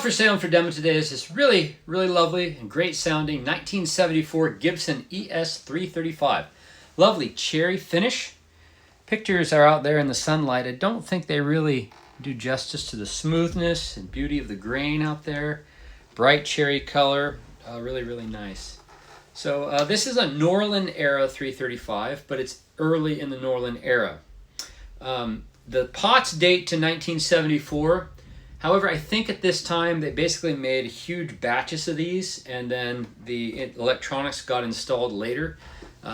for sale and for demo today is this really, really lovely and great sounding 1974 Gibson ES-335. Lovely cherry finish. Pictures are out there in the sunlight. I don't think they really do justice to the smoothness and beauty of the grain out there. Bright cherry color, really, really nice. So this is a Norland era 335, but it's early in the Norland era. The pots date to 1974. However, I think at this time they basically made huge batches of these, and then the electronics got installed later.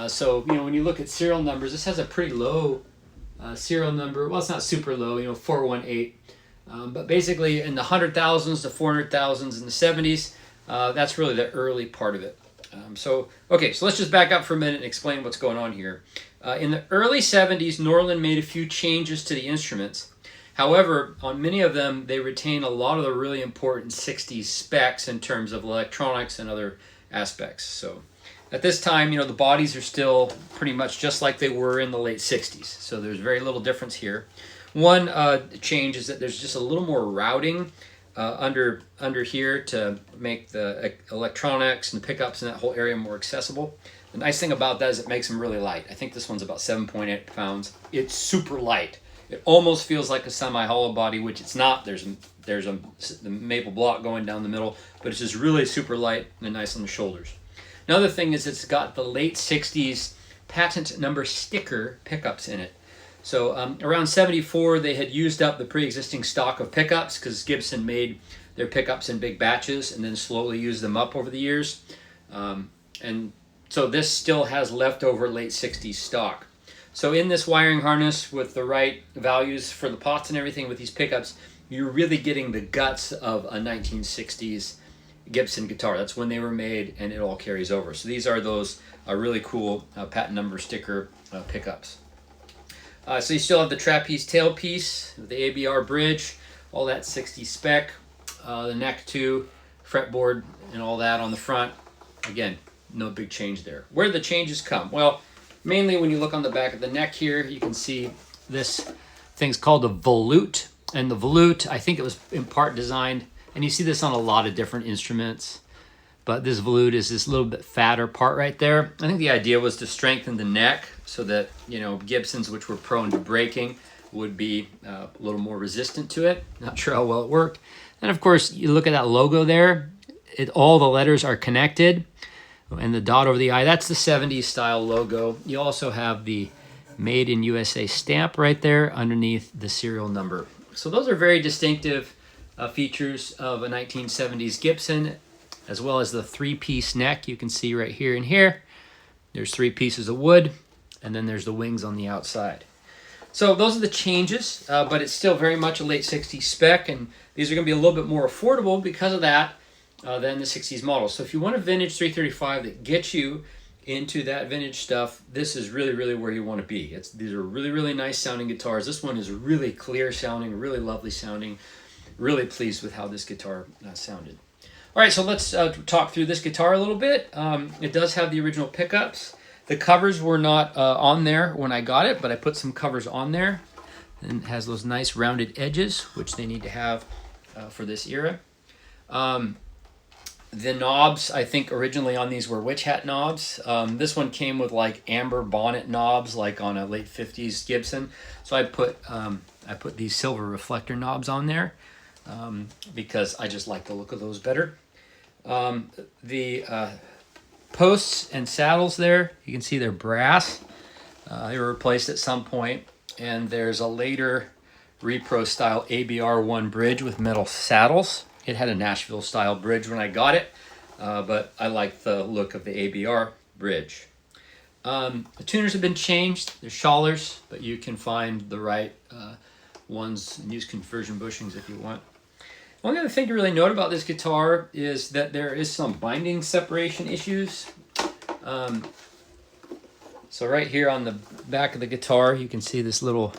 So when you look at serial numbers, this has a pretty low serial number. Well, it's not super low, 418. But basically in the 100,000s to 400,000s in the 70s, that's really the early part of it. So let's just back up for a minute and explain what's going on here. In the early 70s, Norland made a few changes to the instruments. However, on many of them, they retain a lot of the really important 60s specs in terms of electronics and other aspects. So at this time, the bodies are still pretty much just like they were in the late 60s. So there's very little difference here. One change is that there's just a little more routing under here to make the electronics and the pickups in that whole area more accessible. The nice thing about that is it makes them really light. I think this one's about 7.8 pounds. It's super light. It almost feels like a semi-hollow body, which it's not. There's the maple block going down the middle, but it's just really super light and nice on the shoulders. Another thing is it's got the late 60s patent number sticker pickups in it. So around 74, they had used up the pre-existing stock of pickups because Gibson made their pickups in big batches and then slowly used them up over the years. And so this still has leftover late 60s stock. So in this wiring harness with the right values for the pots and everything with these pickups, you're really getting the guts of a 1960s Gibson guitar. That's when they were made, and it all carries over. So these are those really cool patent number sticker pickups. So you still have the trapeze tailpiece, the ABR bridge, all that 60 spec, the neck too, fretboard and all that on the front. Again, no big change there. Where do the changes come? Well, mainly when you look on the back of the neck here, you can see this thing's called a volute. And the volute, I think it was in part designed, and you see this on a lot of different instruments, but this volute is this little bit fatter part right there. I think the idea was to strengthen the neck so that, Gibsons, which were prone to breaking, would be a little more resistant to it. Not sure how well it worked. And of course, you look at that logo there, all the letters are connected. And the dot over the I, that's the 70s style logo. You also have the Made in USA stamp right there underneath the serial number. So those are very distinctive features of a 1970s Gibson, as well as the three-piece neck you can see right here and here. There's 3 pieces of wood, and then there's the wings on the outside. So those are the changes, but it's still very much a late 60s spec, and these are going to be a little bit more affordable because of that. Than the 60s model. So if you want a vintage 335 that gets you into that vintage stuff, this is really, really where you want to be. These are really, really nice sounding guitars. This one is really clear sounding, really lovely sounding. Really pleased with how this guitar sounded. All right, so let's talk through this guitar a little bit. It does have the original pickups. The covers were not on there when I got it, but I put some covers on there. And it has those nice rounded edges, which they need to have for this era. The knobs, I think originally on these were witch hat knobs. This one came with like amber bonnet knobs, like on a late 50s Gibson. So I put these silver reflector knobs on there because I just like the look of those better. The posts and saddles there, you can see they're brass. They were replaced at some point, and there's a later repro style ABR1 bridge with metal saddles. It had a Nashville style bridge when I got it, but I like the look of the ABR bridge. The tuners have been changed. They're Schallers, but you can find the right ones and use conversion bushings if you want. Only other thing to really note about this guitar is that there is some binding separation issues. So right here on the back of the guitar, you can see this little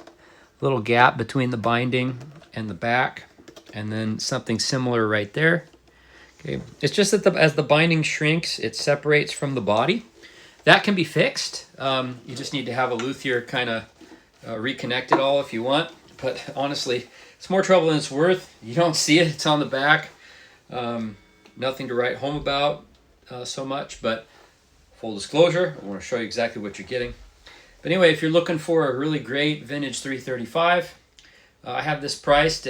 gap between the binding and the back. And then something similar right there. Okay, it's just that as the binding shrinks, it separates from the body. That can be fixed. You just need to have a luthier kind of reconnect it all if you want. But honestly, it's more trouble than it's worth. You don't see it. It's on the back. Nothing to write home about so much, but full disclosure, I want to show you exactly what you're getting. But anyway, if you're looking for a really great vintage 335, I have this priced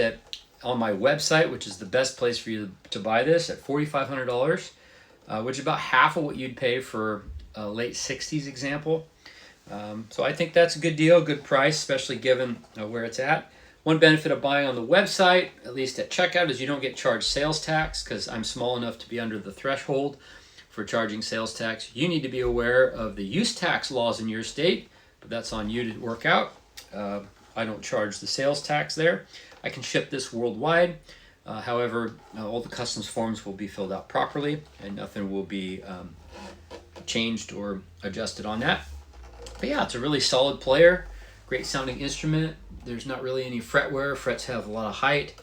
on my website, which is the best place for you to buy this, at $4,500, which is about half of what you'd pay for a late 60s example. So I think that's a good deal, good price, especially given where it's at. One benefit of buying on the website, at least at checkout, is you don't get charged sales tax, because I'm small enough to be under the threshold for charging sales tax. You need to be aware of the use tax laws in your state, but that's on you to work out. I don't charge the sales tax there. I can ship this worldwide. However, all the customs forms will be filled out properly, and nothing will be changed or adjusted on that. But yeah, it's a really solid player, great sounding instrument. There's not really any fret wear. Frets have a lot of height.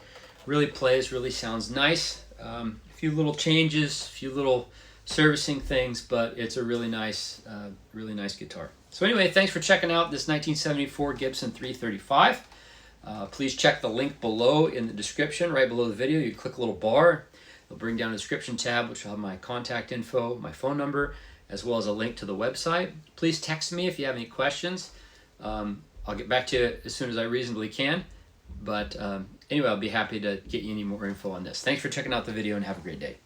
Really plays, really sounds nice. A few little changes, a few little servicing things, but it's a really nice guitar. So anyway, thanks for checking out this 1974 Gibson 335. Please check the link below in the description, right below the video. You click a little bar. It'll bring down a description tab, which will have my contact info, my phone number, as well as a link to the website. Please text me if you have any questions. I'll get back to you as soon as I reasonably can. But anyway, I'll be happy to get you any more info on this. Thanks for checking out the video, and have a great day.